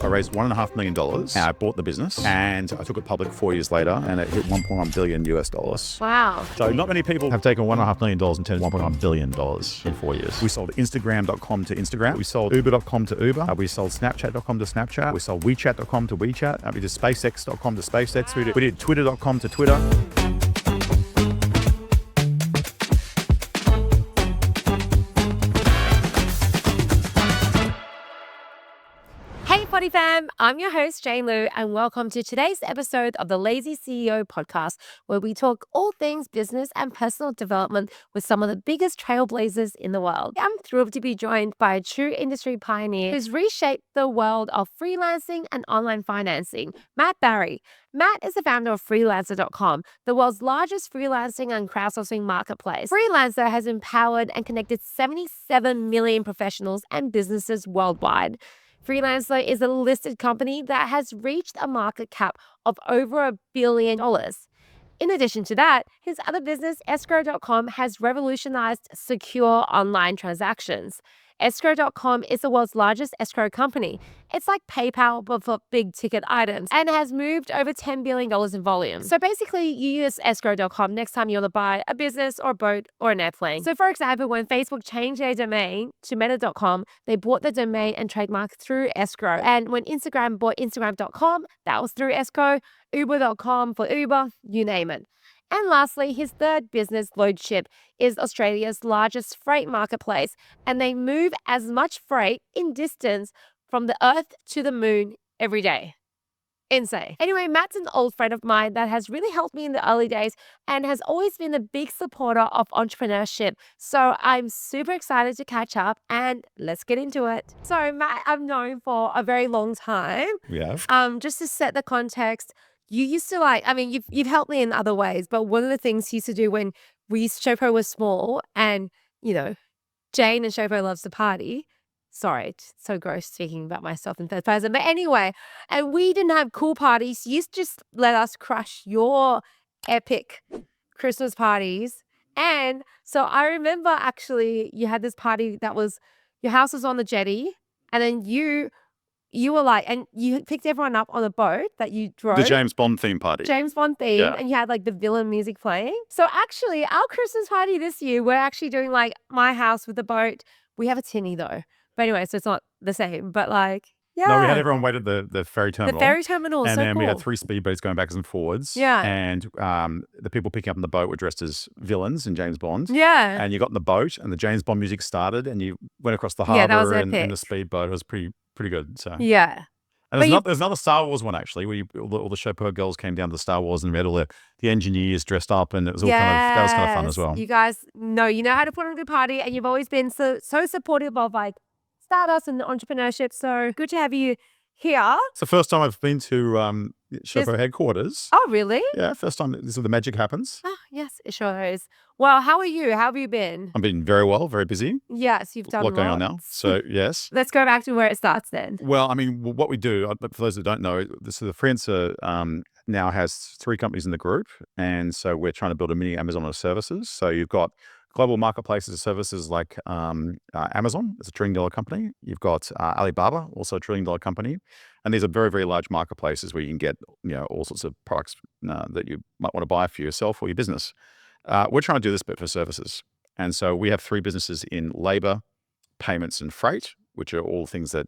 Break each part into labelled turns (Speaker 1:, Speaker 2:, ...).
Speaker 1: raised $1.5 million. And I bought the business and I took it public 4 years later and it hit $1.1 billion US.
Speaker 2: Wow.
Speaker 1: So not many people have taken $1.5 million and turned $1.1 billion in 4 years. We sold Instagram.com to Instagram. We sold Uber.com to Uber. We sold Snapchat.com to Snapchat. We sold WeChat.com to WeChat. We did SpaceX.com to SpaceX.
Speaker 2: Wow.
Speaker 1: We did Twitter.com to Twitter.
Speaker 2: Hey, Potty Fam, I'm your host, Jane Lou, and welcome to today's episode of the Lazy CEO podcast, where we talk all things business and personal development with some of the biggest trailblazers in the world. I'm thrilled to be joined by a true industry pioneer who's reshaped the world of freelancing and online financing, Matt Barrie. Matt is the founder of Freelancer.com, the world's largest freelancing and crowdsourcing marketplace. Freelancer has empowered and connected 77 million professionals and businesses worldwide. Freelancer is a listed company that has reached a market cap of over $1 billion. In addition to that, his other business, Escrow.com, has revolutionized secure online transactions. Escrow.com is the world's largest escrow company. It's like PayPal, but for big ticket items, and has moved over $10 billion in volume. So basically, you use Escrow.com next time you want to buy a business or a boat or an airplane. So for example, when Facebook changed their domain to Meta.com, they bought the domain and trademark through Escrow. And when Instagram bought Instagram.com, that was through Escrow. Uber.com for Uber, you name it. And lastly, his third business, Loadshift, is Australia's largest freight marketplace, and they move as much freight in distance from the Earth to the moon every day. Insane. Anyway, Matt's an old friend of mine that has really helped me in the early days and has always been a big supporter of entrepreneurship. So I'm super excited to catch up and let's get into it. So Matt, I've known for a very long time.
Speaker 1: We have.
Speaker 2: Just to set the context, you used to you've helped me in other ways, but one of the things you used to do when Showpo was small and, Jane and Showpo loves to party. Sorry, it's so gross speaking about myself in third person. But anyway, and we didn't have cool parties. You used to just let us crush your epic Christmas parties. And so I remember actually you had this party that was, your house was on the jetty and then you were like, and you picked everyone up on a boat that you drove.
Speaker 1: The James Bond theme party.
Speaker 2: James Bond theme,
Speaker 1: Yeah.
Speaker 2: and you had like the villain music playing. So actually, our Christmas party this year, we're actually doing like my house with the boat. We have a tinny though. But anyway, so it's not the same, but like, yeah.
Speaker 1: No, we had everyone wait at the ferry terminal.
Speaker 2: The ferry terminal,
Speaker 1: and
Speaker 2: so
Speaker 1: then
Speaker 2: cool.
Speaker 1: we had 3 speedboats going backwards and forwards.
Speaker 2: Yeah.
Speaker 1: And the people picking up on the boat were dressed as villains in James Bond.
Speaker 2: Yeah.
Speaker 1: And you got in the boat and the James Bond music started and you went across the
Speaker 2: Yeah, that was
Speaker 1: harbour in
Speaker 2: epic.
Speaker 1: the speedboat. It was pretty good. So
Speaker 2: Yeah.
Speaker 1: And there's another Star Wars one actually, where all the Showpo girls came down to the Star Wars and we had all the engineers dressed up, and it was all that was kind of fun as well.
Speaker 2: You guys know how to put on a good party, and you've always been so supportive of like startups and entrepreneurship. So good to have you here.
Speaker 1: It's the first time I've been to Showpo headquarters.
Speaker 2: Oh, really?
Speaker 1: Yeah, first time this is where the magic happens.
Speaker 2: Oh, yes, it sure is. Well, how are you? How have you been?
Speaker 1: I've been very well, very busy.
Speaker 2: Yes, you've done
Speaker 1: a lot going on now. So yes.
Speaker 2: Let's go back to where it starts then.
Speaker 1: Well, I mean, what we do, for those that don't know, so the Freelancer now has 3 companies in the group. And so we're trying to build a mini Amazon of services. So you've got global marketplaces of services like Amazon, it's a $1 trillion company. You've got Alibaba, also a $1 trillion company. And these are very, very large marketplaces where you can get all sorts of products that you might want to buy for yourself or your business. We're trying to do this bit for services. And so we have 3 businesses in labor, payments, and freight, which are all things that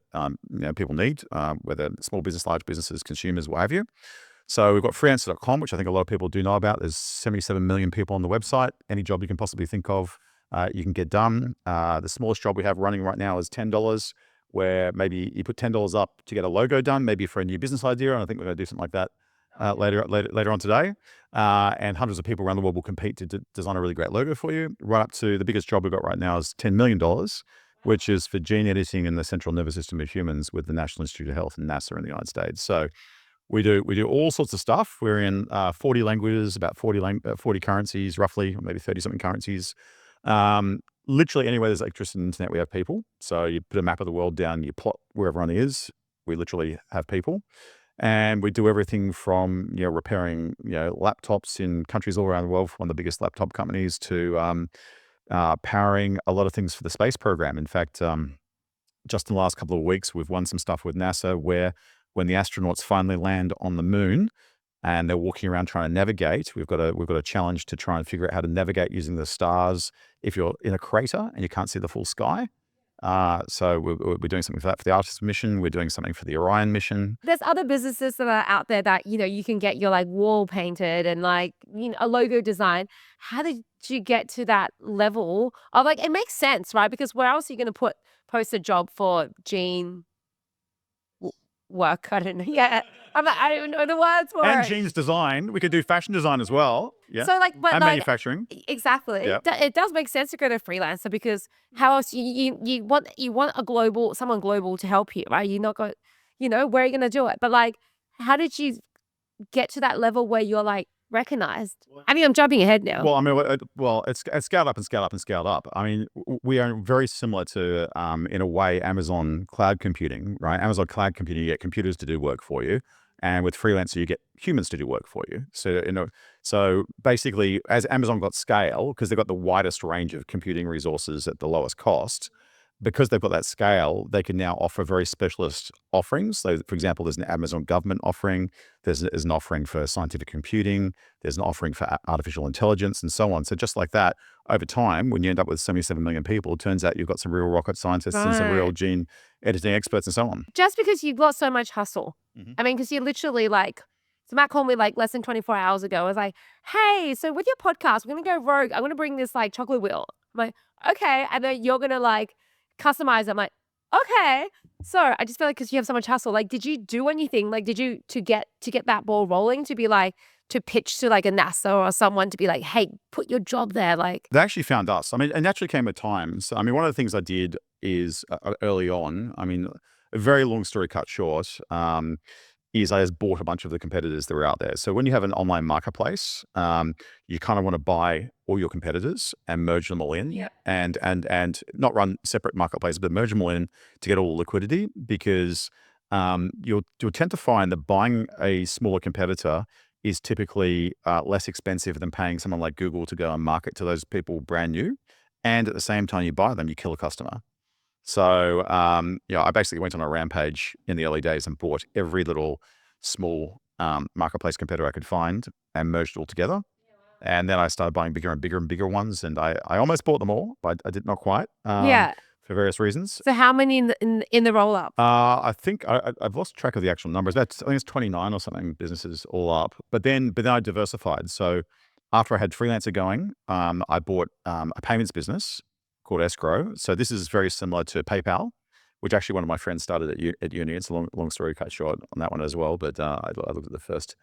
Speaker 1: people need, whether small business, large businesses, consumers, what have you. So we've got Freelancer.com, which I think a lot of people do know about. There's 77 million people on the website. Any job you can possibly think of, you can get done. The smallest job we have running right now is $10, where maybe you put $10 up to get a logo done, maybe for a new business idea. And I think we're going to do something like that later on today. And hundreds of people around the world will compete to design a really great logo for you. Right up to the biggest job we've got right now is $10 million, which is for gene editing in the central nervous system of humans with the National Institute of Health and NASA in the United States. So we do all sorts of stuff. We're in 40 languages, about 40 currencies, roughly, or maybe 30-something currencies. Literally anywhere there's electricity and internet, we have people. So you put a map of the world down, you plot where everyone is. We literally have people. And we do everything from repairing laptops in countries all around the world, from one of the biggest laptop companies, to powering a lot of things for the space program. In fact, just in the last couple of weeks, we've won some stuff with NASA where when the astronauts finally land on the moon and they're walking around trying to navigate, we've got a challenge to try and figure out how to navigate using the stars if you're in a crater and you can't see the full sky. So we're doing something for that for the Artemis mission. We're doing something for the Orion mission.
Speaker 2: There's other businesses that are out there that, you can get your like wall painted and like, a logo design. How did you get to that level of like, it makes sense, right? Because where else are you going to post a job for Gene work? I don't know. Yeah. I don't even know the words for
Speaker 1: And
Speaker 2: it.
Speaker 1: Gene's design. We could do fashion design as well. Yeah.
Speaker 2: So like, but
Speaker 1: and
Speaker 2: like,
Speaker 1: manufacturing.
Speaker 2: exactly.
Speaker 1: Yeah.
Speaker 2: It does make sense to go to Freelancer because how else you want someone global to help you, right? You're not going, where are you going to do it? But like, how did you get to that level where you're like recognized? I mean, I'm jumping ahead now.
Speaker 1: Well, I mean, it's scaled up and scaled up and scaled up. I mean, we are very similar to, in a way, Amazon cloud computing, right? Amazon cloud computing, you get computers to do work for you. And with Freelancer, you get humans to do work for you. So basically, as Amazon got scale, because they've got the widest range of computing resources at the lowest cost, because they've got that scale, they can now offer very specialist offerings. So, for example, there's an Amazon government offering, there's an offering for scientific computing, there's an offering for artificial intelligence, and so on. So just like that, over time, when you end up with 77 million people, it turns out you've got some real rocket scientists and some real gene editing experts and so on.
Speaker 2: Just because you've got so much hustle. I mean, because you're literally like, so Matt called me like less than 24 hours ago. I was like, hey, so with your podcast, we're going to go rogue. I'm going to bring this like chocolate wheel. I'm like, okay. And then you're going to like customize it. I'm like, okay. So I just feel like because you have so much hustle, like, did you do anything? Like, did you to get that ball rolling to be like, to pitch to like a NASA or someone to be like, hey, put your job there? Like,
Speaker 1: they actually found us. I mean, it naturally came at times. I mean, one of the things I did is early on, I mean, a very long story cut short, is I just bought a bunch of the competitors that were out there. So when you have an online marketplace, you kind of want to buy all your competitors and merge them all in, and not run separate marketplaces, but merge them all in to get all the liquidity, because you'll tend to find that buying a smaller competitor is typically less expensive than paying someone like Google to go and market to those people brand new. And at the same time you buy them, you kill a customer. So, I basically went on a rampage in the early days and bought every little small marketplace competitor I could find and merged it all together. And then I started buying bigger and bigger and bigger ones. And I almost bought them all, but I did not quite. For various reasons.
Speaker 2: So how many in the roll up?
Speaker 1: I think I've lost track of the actual numbers. I think it's 29 or something businesses all up. But then I diversified. So after I had Freelancer going, I bought a payments business called Escrow. So this is very similar to PayPal, which actually one of my friends started at uni. It's a long story cut short on that one as well. But I looked at the first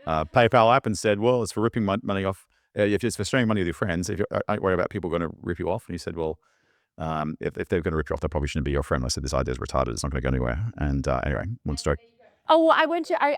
Speaker 1: PayPal app and said, well, it's for ripping money off. If it's for sharing money with your friends, if you don't worry about people going to rip you off. And he said, well, if they're going to rip you off, they probably shouldn't be your friend. I said, this idea is retarded. It's not going to go anywhere. And anyway, one story.
Speaker 2: Oh, well,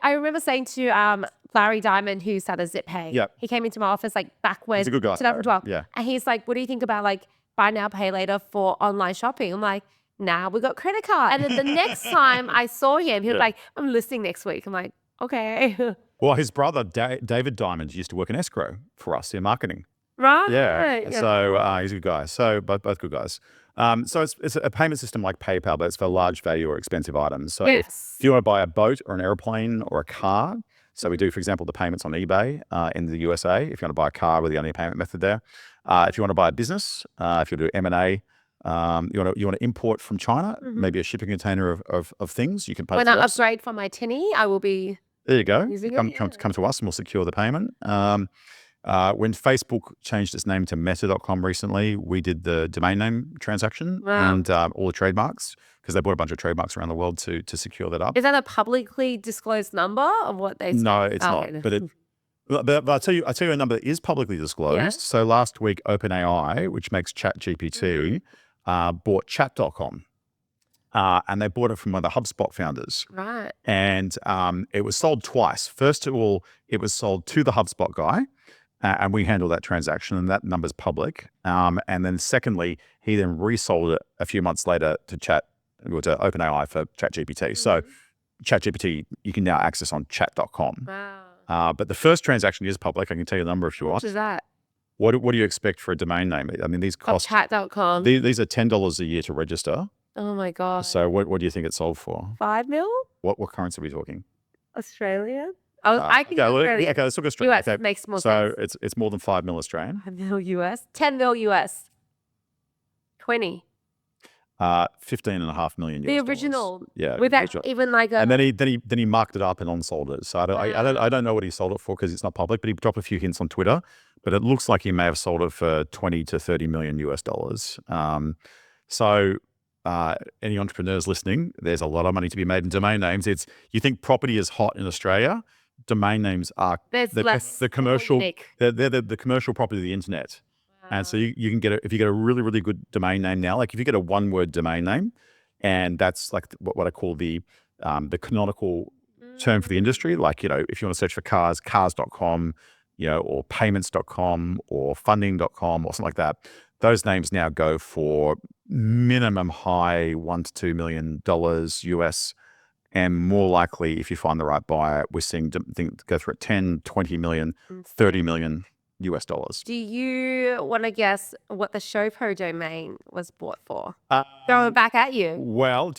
Speaker 2: I remember saying to Larry Diamond, who started ZipPay.
Speaker 1: Yeah.
Speaker 2: He came into my office like back when.
Speaker 1: He's a good guy.
Speaker 2: 2012.
Speaker 1: Yeah.
Speaker 2: And he's like, what do you think about like buy now, pay later for online shopping? I'm like, nah, we got credit card. And then the next time I saw him, he was like, I'm listing next week. I'm like, okay.
Speaker 1: Well, his brother, David Diamond, used to work in Escrow for us in marketing.
Speaker 2: Right.
Speaker 1: Yeah. So he's a good guy. So both good guys. So it's a payment system like PayPal, but it's for large value or expensive items. So if you want to buy a boat or an airplane or a car, so we do, for example, the payments on eBay in the USA. If you want to buy a car, we're the only payment method there. If you want to buy a business, if you do M&A, you want to import from China, maybe a shipping container of things, you can pay.
Speaker 2: When I upgrade from my tinny, I will be.
Speaker 1: There you go. Come to us and we'll secure the payment. When Facebook changed its name to Meta.com recently, we did the domain name transaction and all the trademarks, because they bought a bunch of trademarks around the world to secure that up.
Speaker 2: Is that a publicly disclosed number of what they?
Speaker 1: No, it's not. But I'll tell you a number that is publicly disclosed. Yeah. So last week, OpenAI, which makes ChatGPT, bought Chat.com. And they bought it from one of the HubSpot founders.
Speaker 2: Right.
Speaker 1: And it was sold twice. First of all, it was sold to the HubSpot guy, and we handled that transaction, and that number's public. And then secondly, he then resold it a few months later to OpenAI for ChatGPT. So ChatGPT, you can now access on chat.com.
Speaker 2: Wow.
Speaker 1: But the first transaction is public. I can tell you the number if you want.
Speaker 2: What is that?
Speaker 1: What do you expect for a domain name? I mean, these cost
Speaker 2: chat.com.
Speaker 1: These are $10 a year to register.
Speaker 2: Oh my God.
Speaker 1: So what do you think it sold for?
Speaker 2: 5 mil?
Speaker 1: What currency are we talking?
Speaker 2: Australian? I can
Speaker 1: Okay,
Speaker 2: Australian.
Speaker 1: let's look Australian.
Speaker 2: US
Speaker 1: Okay,
Speaker 2: makes more
Speaker 1: so
Speaker 2: sense.
Speaker 1: it's more than 5 mil Australian.
Speaker 2: 5 mil US? 10 mil US? 20?
Speaker 1: 15.5 million
Speaker 2: The
Speaker 1: US dollars.
Speaker 2: original.
Speaker 1: Yeah.
Speaker 2: Without even like a...
Speaker 1: And then he marked it up and on-sold it. So I don't know what he sold it for because it's not public, but he dropped a few hints on Twitter. But it looks like he may have sold it for 20 to 30 million US dollars. So any entrepreneurs listening, there's a lot of money to be made in domain names. You think property is hot in Australia? Domain names are the commercial. They're the commercial property of the internet. And so you can if you get a really, really good domain name now, like if you get a one-word domain name, and that's like what I call the canonical term for the industry. Like, if you want to search for cars, cars.com, or payments.com or funding.com or something like that, those names now go for minimum high $1 to $2 million US. And more likely, if you find the right buyer, we're seeing things go for 10, 20 million, 30 million US dollars.
Speaker 2: Do you want to guess what the Showpo domain was bought for? Throw it back at you.
Speaker 1: Well,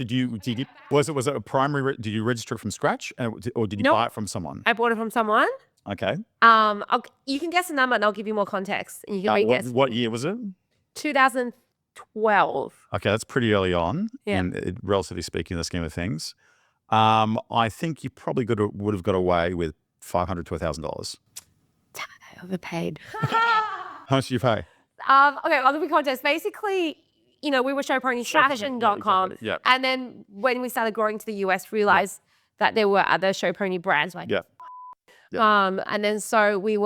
Speaker 1: was it a primary? Did you register it from scratch, or did you buy it from someone?
Speaker 2: I bought it from someone.
Speaker 1: Okay.
Speaker 2: You can guess the number, and I'll give you more context, and you can re-guess.
Speaker 1: What year was it?
Speaker 2: 2012.
Speaker 1: Okay, that's pretty early on, relatively speaking, in the scheme of things. I think you probably would have got away with $500 to $1,000.
Speaker 2: Damn it, I overpaid.
Speaker 1: How much did you pay?
Speaker 2: Okay, I'll give you context. Basically, we were showponyfashion.com.
Speaker 1: Yeah.
Speaker 2: And then when we started growing to the US, realized that there were other Showpony brands like and then so we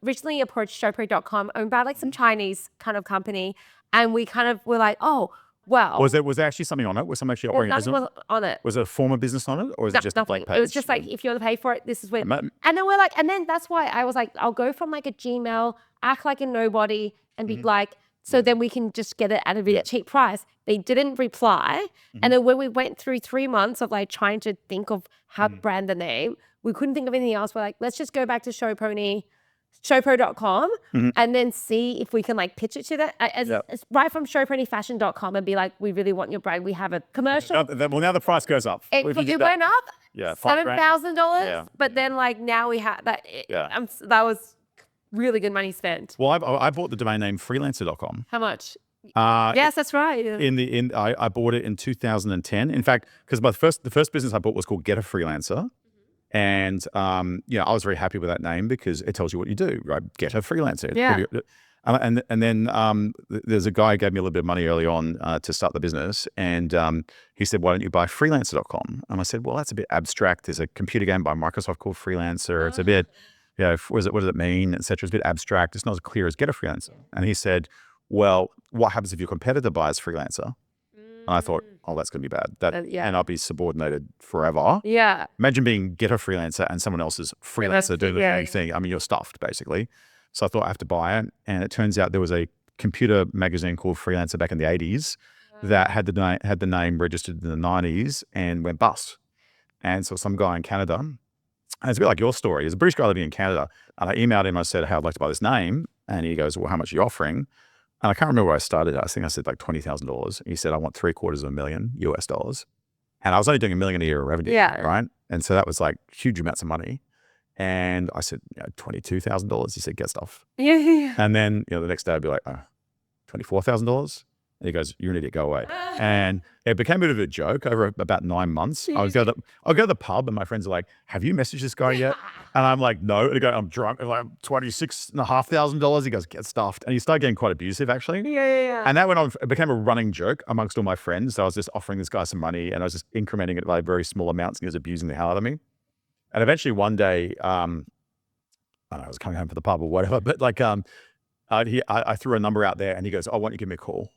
Speaker 2: originally approached showpo.com, owned by like some Chinese kind of company, and we kind of were like, oh, well.
Speaker 1: Was there actually something on it? Was something actually operating?
Speaker 2: Nothing was on it.
Speaker 1: Was it a form of business on it, or was it just a blank page?
Speaker 2: It was just like, if you want to pay for it, this is when. And then we're like, and then that's why I was like, I'll go from like a Gmail, act like a nobody, and be like, so then we can just get it at a really cheap price. They didn't reply. And then when we went through 3 months of like trying to think of how to brand the name, we couldn't think of anything else. We're like, let's just go back to showpo.com and then see if we can like pitch it to that right from showponyfashion.com and be like, we really want your brand. We have a commercial.
Speaker 1: Well, now the price goes up.
Speaker 2: It went up $7,000. But then like now we have that. That was really good money spent.
Speaker 1: Well, I bought the domain name freelancer.com.
Speaker 2: How much? Yes, that's right.
Speaker 1: I bought it in 2010. In fact, because the first business I bought was called Get a Freelancer. And, I was very happy with that name because it tells you what you do, right? Get a freelancer.
Speaker 2: Yeah.
Speaker 1: And then there's a guy who gave me a little bit of money early on to start the business. And he said, why don't you buy freelancer.com? And I said, well, that's a bit abstract. There's a computer game by Microsoft called Freelancer. It's a bit, what does it mean, et cetera. It's a bit abstract. It's not as clear as Get a Freelancer. And he said, well, what happens if your competitor buys Freelancer? And I thought, oh, that's going to be bad. And I'll be subordinated forever.
Speaker 2: Yeah.
Speaker 1: Imagine being Get a Freelancer and someone else's freelancer doing the same thing. I mean, you're stuffed, basically. So I thought I have to buy it. And it turns out there was a computer magazine called Freelancer back in the 80s that had the name registered in the 90s and went bust. And so some guy in Canada, and it's a bit like your story, there's a British guy living in Canada. And I emailed him, I said, hey, I'd like to buy this name. And he goes, well, how much are you offering? And I can't remember where I started. I think I said like $20,000. He said, I want $750,000 US dollars. And I was only doing $1 million a year of revenue, right? And so that was like huge amounts of money. And I said, $22,000. He said, get stuff.
Speaker 2: Yeah.
Speaker 1: And then, the next day I'd be like, $24,000. And he goes, you're an idiot, go away. And it became a bit of a joke over about 9 months. I'll go to the pub and my friends are like, have you messaged this guy yet? And I'm like, no. And I go, I'm drunk. I'm like, $26,500. He goes, get stuffed. And he started getting quite abusive, actually.
Speaker 2: Yeah.
Speaker 1: And that went on. It became a running joke amongst all my friends. So I was just offering this guy some money and I was just incrementing it by very small amounts and he was abusing the hell out of me. And eventually one day, I don't know, I was coming home from the pub or whatever, but like, I threw a number out there and he goes, oh, why don't you give me a call?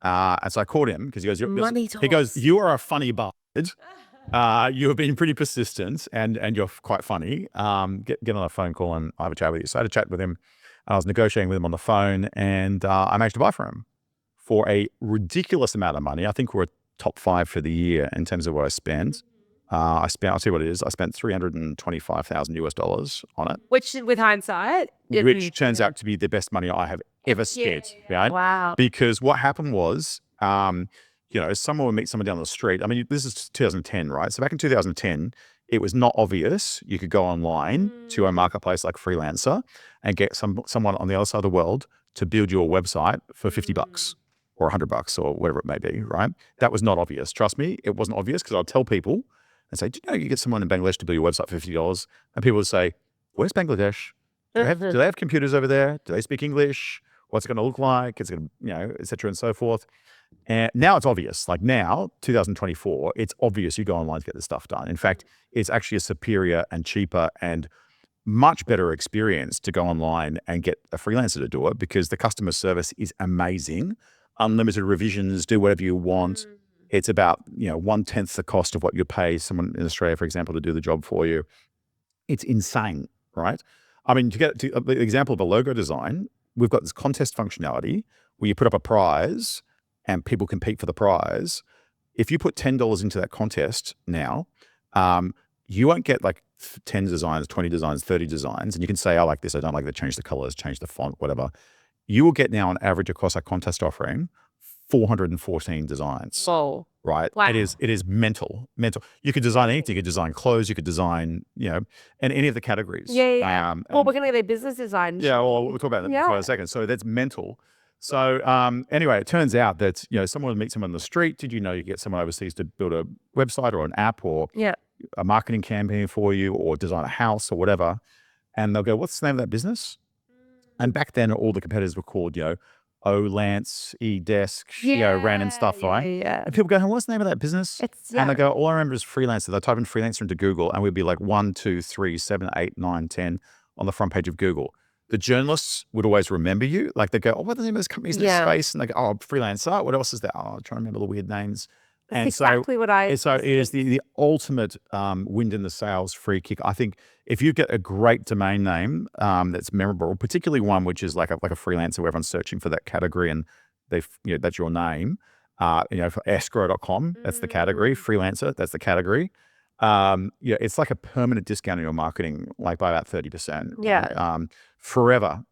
Speaker 1: And so I called him because he goes, you are a funny bastard. You have been pretty persistent and you're quite funny. Get on a phone call and I have a chat with you. So I had a chat with him. I was negotiating with him on the phone and I managed to buy from him for a ridiculous amount of money. I think we're top 5 for the year in terms of what I spent. I'll tell you what it is. I spent $325,000 US dollars on it.
Speaker 2: Which with hindsight,
Speaker 1: which turns out to be the best money I have ever spent. Right?
Speaker 2: Wow.
Speaker 1: Because what happened was, someone would meet someone down the street. I mean, this is 2010, right? So back in 2010, it was not obvious you could go online to a marketplace like Freelancer and get someone on the other side of the world to build your website for $50 or $100 or whatever it may be, right? That was not obvious. Trust me, it wasn't obvious, because I'd tell people and say, do you know you get someone in Bangladesh to build your website for $50? And people would say, where's Bangladesh? Do they have computers over there? Do they speak English? What's it going to look like? It's going to, et cetera and so forth. And now it's obvious. Like now, 2024, it's obvious you go online to get this stuff done. In fact, it's actually a superior and cheaper and much better experience to go online and get a freelancer to do it, because the customer service is amazing. Unlimited revisions, do whatever you want. It's about 1/10 the cost of what you pay someone in Australia, for example, to do the job for you. It's insane, right? I mean, to get to the example of a logo design, we've got this contest functionality where you put up a prize and people compete for the prize. If you put $10 into that contest now, you won't get like 10 designs, 20 designs, 30 designs. And you can say, I like this, I don't like that, change the colors, change the font, whatever. You will get now on average across our contest offering 414 designs.
Speaker 2: Whoa.
Speaker 1: Right.
Speaker 2: Wow.
Speaker 1: It is mental. You could design anything. You could design clothes. You could design, and any of the categories.
Speaker 2: Yeah. Well, we're going to get a business design.
Speaker 1: Yeah. Well, we'll talk about that for a second. So that's mental. So anyway, it turns out that, someone would meet someone on the street. Did you know you get someone overseas to build a website or an app or a marketing campaign for you, or design a house or whatever? And they'll go, what's the name of that business? And back then, all the competitors were called, Lance, eDesk, ran and stuff, right?
Speaker 2: Yeah.
Speaker 1: And people go, what's the name of that business? And they go, all I remember is Freelancer. They type in Freelancer into Google, and we'd be like 1, 2, 3, 7, 8, 9, 10 on the front page of Google. The journalists would always remember you. Like they go, what's the name of this company's in this space? And they go, Freelancer. What else is there? I'm trying to remember the weird names.
Speaker 2: That's exactly what I.
Speaker 1: So it is the ultimate wind in the sails free kick. I think if you get a great domain name that's memorable, particularly one which is like a freelancer where everyone's searching for that category and that's your name. For escrow.com, that's the category. Freelancer, that's the category. It's like a permanent discount on your marketing, like by about 30%.
Speaker 2: Yeah.
Speaker 1: Forever.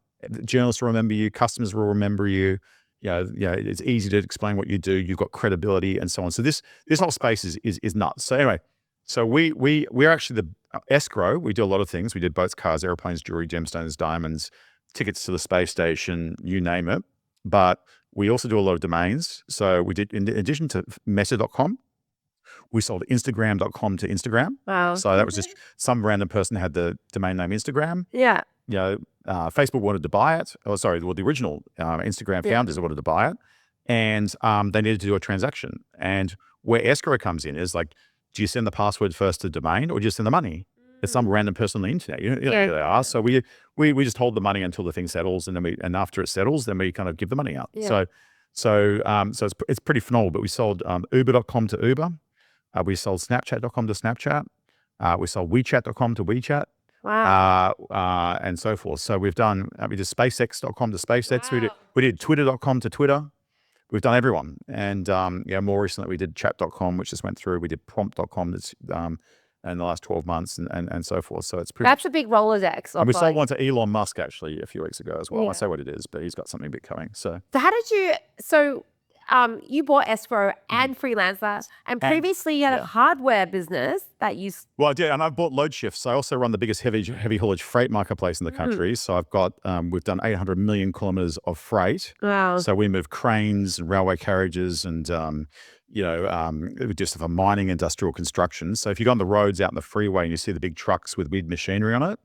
Speaker 1: Journalists will remember you. Customers will remember you. It's easy to explain what you do. You've got credibility and so on. So this whole space is nuts. So anyway, so we're actually the Escrow. We do a lot of things. We did boats, cars, airplanes, jewelry, gemstones, diamonds, tickets to the space station, you name it. But we also do a lot of domains. So we did, in addition to meta.com, we sold Instagram.com to Instagram.
Speaker 2: Wow.
Speaker 1: So that was just some random person had the domain name Instagram.
Speaker 2: Yeah.
Speaker 1: Facebook wanted to buy it. The original Instagram founders wanted to buy it, and they needed to do a transaction. And where Escrow comes in is like, do you send the password first to domain, or do you send the money? It's some random person on the internet. You know who they are. So we just hold the money until the thing settles, and then after it settles, then we kind of give the money out.
Speaker 2: Yeah.
Speaker 1: So it's pretty phenomenal. But we sold Uber.com to Uber. We sold Snapchat.com to Snapchat. We sold WeChat.com to WeChat.
Speaker 2: Wow.
Speaker 1: And so forth. So we did SpaceX.com to SpaceX. Wow. We did Twitter.com to Twitter. We've done everyone. And more recently we did Chat.com, which just went through. We did Prompt.com in the last 12 months and so forth. So it's pretty.
Speaker 2: That's a big Rolodex.
Speaker 1: And we sold one to Elon Musk actually a few weeks ago as well. I won't say what it is, but he's got something big coming. So
Speaker 2: how did you? You bought Escrow and Freelancer, and previously you had a hardware business that you.
Speaker 1: Well, I did, and I've bought Loadshift. So I also run the biggest heavy haulage freight marketplace in the country. So I've got we've done 800 million kilometers of freight.
Speaker 2: Wow.
Speaker 1: So we move cranes and railway carriages and we do stuff for mining, industrial construction. So if you go on the roads out in the freeway and you see the big trucks with big machinery on it,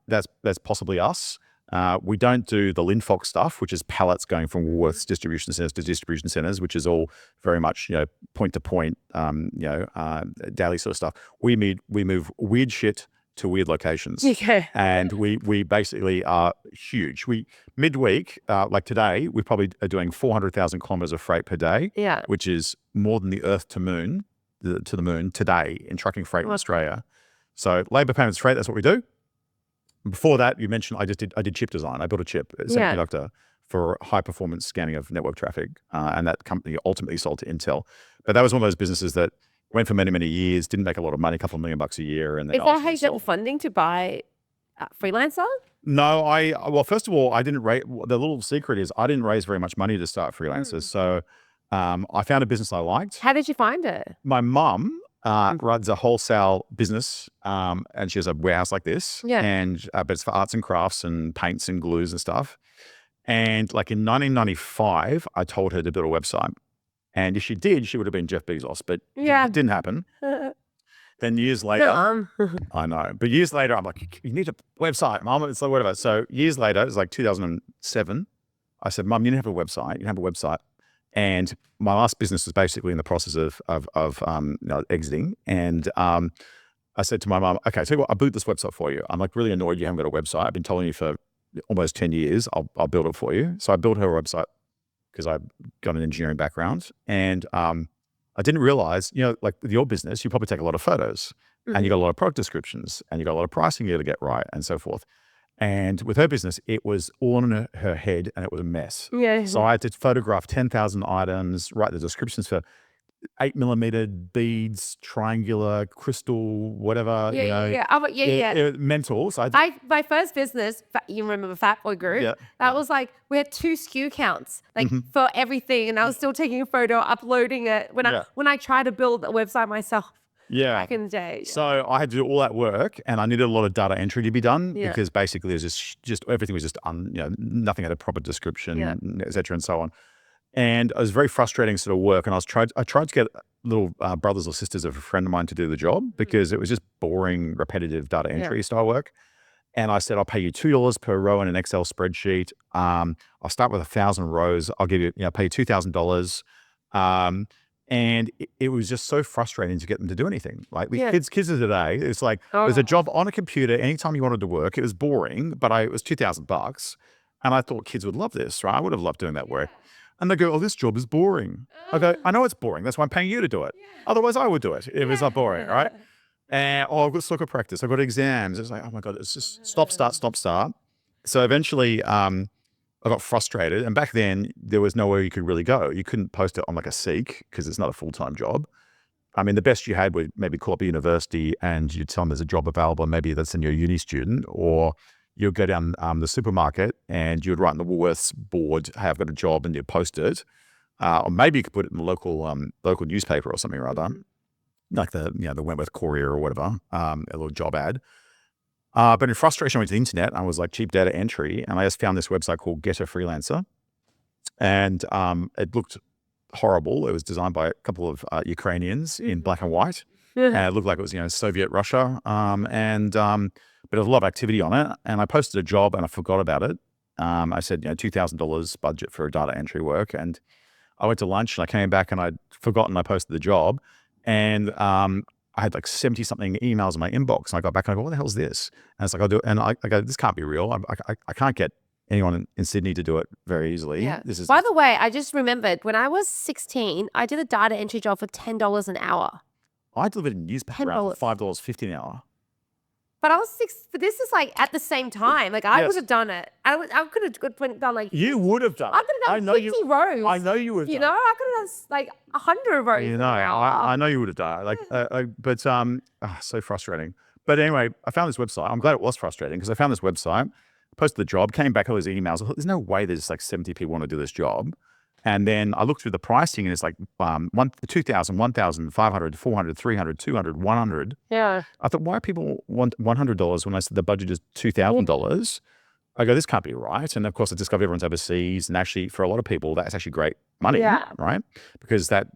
Speaker 1: that's possibly us. We don't do the Linfox stuff, which is pallets going from Woolworths distribution centers to distribution centers, which is all very much, point to point, daily sort of stuff. We move weird shit to weird locations.
Speaker 2: Okay.
Speaker 1: And we basically are huge. Midweek, like today, we probably are doing 400,000 kilometers of freight per day.
Speaker 2: Yeah.
Speaker 1: Which is more than the Earth to the moon today in trucking freight in Australia. So labor payments freight, that's what we do. Before that, you mentioned I did chip design. I built a chip, a semiconductor for high performance scanning of network traffic, and that company ultimately sold to Intel. But that was one of those businesses that went for many, many years, didn't make a lot of money, a couple of $1 million a year. And
Speaker 2: is that how you got funding to buy Freelancer?
Speaker 1: No, well, first of all, I didn't raise. The little secret is I didn't raise very much money to start Freelancer. So I found a business I liked.
Speaker 2: How did you find it?
Speaker 1: My mum runs a wholesale business, and she has a warehouse like this.
Speaker 2: Yeah.
Speaker 1: And but it's for arts and crafts and paints and glues and stuff. And like in 1995, I told her to build a website. And if she did, she would have been Jeff Bezos, but
Speaker 2: Yeah.
Speaker 1: it didn't happen. Then years later, I know, but years later, I'm like, you need a website, Mom. It's like, whatever. So years later, it was like 2007. I said, Mum, you need to have a website. You have a website. And my last business was basically in the process of exiting. And I said to my mum, okay, tell you what, I'll boot this website for you. I'm like really annoyed you haven't got a website. I've been telling you for almost 10 years, I'll build it for you. So I built her a website because I've got an engineering background. And I didn't realize, like with your business, you probably take a lot of photos and you got a lot of product descriptions and you got a lot of pricing you got to get right and so forth. And with her business, it was all in her head and it was a mess.
Speaker 2: Yeah.
Speaker 1: So I had to photograph 10,000 items, write the descriptions for 8mm beads, triangular, crystal, whatever. Mental. So
Speaker 2: my first business, you remember Fat Boy Group?
Speaker 1: Yeah.
Speaker 2: That was like, we had 2 SKU counts, like for everything. And I was still taking a photo, uploading it when I tried to build a website myself.
Speaker 1: Yeah.
Speaker 2: Back in the day.
Speaker 1: So I had to do all that work and I needed a lot of data entry to be done because basically it was just everything was just, nothing had a proper description, et cetera, and so on. And it was very frustrating sort of work. And I tried to get little brothers or sisters of a friend of mine to do the job because it was just boring, repetitive data entry style work. And I said, I'll pay you $2 per row in an Excel spreadsheet. I'll start with 1,000 rows. I'll give you, pay you $2,000. And it was just so frustrating to get them to do anything. Like the kids of today, it's like there's a job on a computer anytime you wanted to work. It was boring, but it was $2,000, and I thought kids would love this, right? I would have loved doing that work. And they go, "Oh, this job is boring." I go, "I know it's boring. That's why I'm paying you to do it. Otherwise, I would do it if it's not boring, right?" And I've got soccer practice. I've got exams. It's like, oh my god, it's just stop, start, stop, start. So eventually, I got frustrated. And back then, there was nowhere you could really go. You couldn't post it on like a Seek because it's not a full-time job. I mean, the best you had would maybe call up a university and you'd tell them there's a job available. Maybe that's in your uni student, or you'd go down the supermarket and you'd write on the Woolworths board, "Hey, I've got a job," and you'd post it. Or maybe you could put it in the local newspaper or something or other, like the Wentworth Courier or whatever, a little job ad. But in frustration, I went to the internet. I was like, cheap data entry, and I just found this website called Get a Freelancer, and it looked horrible. It was designed by a couple of Ukrainians in black and white, and it looked like it was Soviet Russia, but there was a lot of activity on it. And I posted a job, and I forgot about it. I said $2,000 budget for data entry work, and I went to lunch, and I came back, and I'd forgotten I posted the job, and I had like 70 something emails in my inbox, and I got back and I go, "What the hell is this?" And it's like, I'll do it. And I go, "This can't be real. I can't get anyone in Sydney to do it very easily."
Speaker 2: Yeah. By the way, I just remembered when I was 16, I did a data entry job for $10 an hour.
Speaker 1: I delivered a newspaper around for $5.50 an hour.
Speaker 2: But I was 6. But this is like at the same time. Like I would have done it. I could have done like.
Speaker 1: You would have done.
Speaker 2: I could have done 50 rows.
Speaker 1: I know you would have.
Speaker 2: I could have done like 100 rows.
Speaker 1: I know you would have done. Like, so frustrating. But anyway, I found this website. I'm glad it was frustrating because I found this website, posted the job, came back all these emails. I thought, there's no way there's like 70 people want to do this job. And then I looked through the pricing, and it's like 2,000, 1,500, 400, 300, 200, 100.
Speaker 2: Yeah.
Speaker 1: I thought, why people want $100 when I said the budget is $2,000? I go, this can't be right. And of course, I discovered everyone's overseas, and actually, for a lot of people, that's actually great money, right? Because that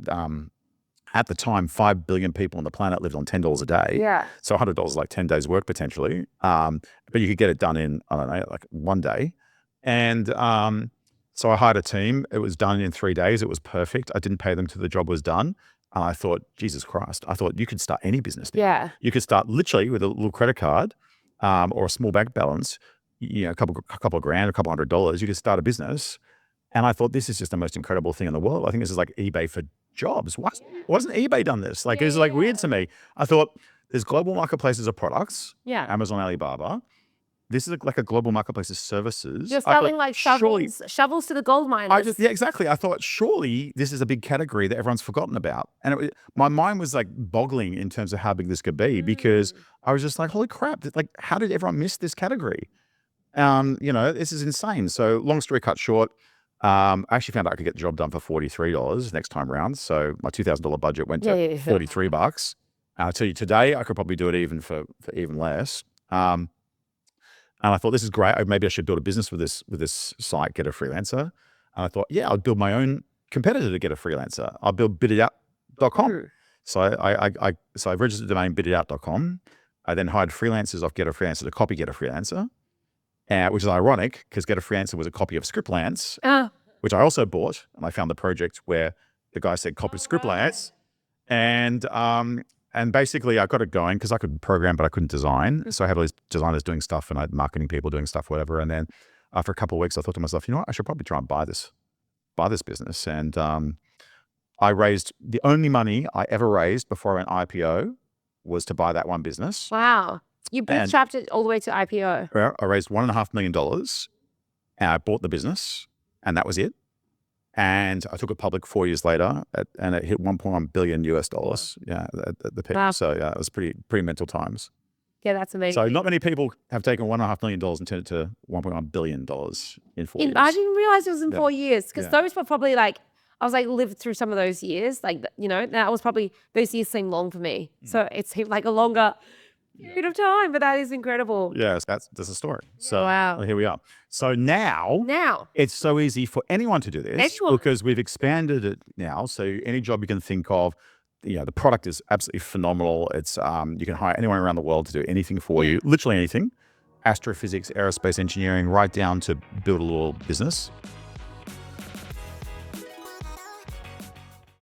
Speaker 1: at the time, 5 billion people on the planet lived on $10 a day.
Speaker 2: Yeah.
Speaker 1: So $100 is like 10 days' work potentially. But you could get it done in, I don't know, like one day. And so I hired a team. It was done in 3 days. It was perfect. I didn't pay them till the job was done. And I thought, Jesus Christ, I thought you could start any business now.
Speaker 2: Yeah.
Speaker 1: You could start literally with a little credit card or a small bank balance, a couple of grand, a couple $100. You could start a business. And I thought, this is just the most incredible thing in the world. I think this is like eBay for jobs. Why hasn't eBay done this? Like, it was like weird to me. I thought, there's global marketplaces of products.
Speaker 2: Yeah.
Speaker 1: Amazon, Alibaba. This is like a global marketplace of services.
Speaker 2: You're selling like shovels to the gold miners.
Speaker 1: Exactly. I thought, surely this is a big category that everyone's forgotten about. And my mind was like boggling in terms of how big this could be, because I was just like, holy crap, like, how did everyone miss this category? This is insane. So long story cut short, I actually found out I could get the job done for $43 next time round. So my $2,000 budget went
Speaker 2: Yeah,
Speaker 1: to
Speaker 2: yeah, yeah.
Speaker 1: $33. I'll tell you today, I could probably do it even for even less. And I thought, this is great. Maybe I should build a business with this site, Get a Freelancer. And I thought, yeah, I'll build my own competitor to Get a Freelancer. I'll build biditout.com. So I registered the domain biditout.com. I then hired freelancers off Get a Freelancer to copy Get a Freelancer, which is ironic because Get a Freelancer was a copy of Scriptlance, which I also bought. And I found the project where the guy said copy Scriptlance. And basically I got it going because I could program, but I couldn't design. So I had all these designers doing stuff and I had marketing people doing stuff, whatever. And then after a couple of weeks, I thought to myself, you know what, I should probably try and buy this business. And I raised the only money I ever raised before an IPO was to buy that one business.
Speaker 2: Wow. You bootstrapped it all the way to IPO.
Speaker 1: I raised $1.5 million and I bought the business and that was it. And I took it public 4 years later and it hit $1.1 billion US. Yeah, at the peak.
Speaker 2: Wow.
Speaker 1: So yeah, it was pretty mental times.
Speaker 2: Yeah, that's amazing.
Speaker 1: So not many people have taken $1.5 million and turned it to $1.1 billion in 4 years.
Speaker 2: I didn't realize it was in
Speaker 1: Yeah.
Speaker 2: 4 years because those were probably like, I was like lived through some of those years. Like, you know, that was probably, those years seem long for me. So it seemed like a longer period of time, but that is incredible.
Speaker 1: Yes, that's the story. So
Speaker 2: Wow.
Speaker 1: here we are. So now it's so easy for anyone to do this
Speaker 2: Excellent.
Speaker 1: because we've expanded it now. So any job you can think of, you know, the product is absolutely phenomenal. It's you can hire anyone around the world to do anything for you, literally anything, astrophysics, aerospace engineering, right down to build a little business.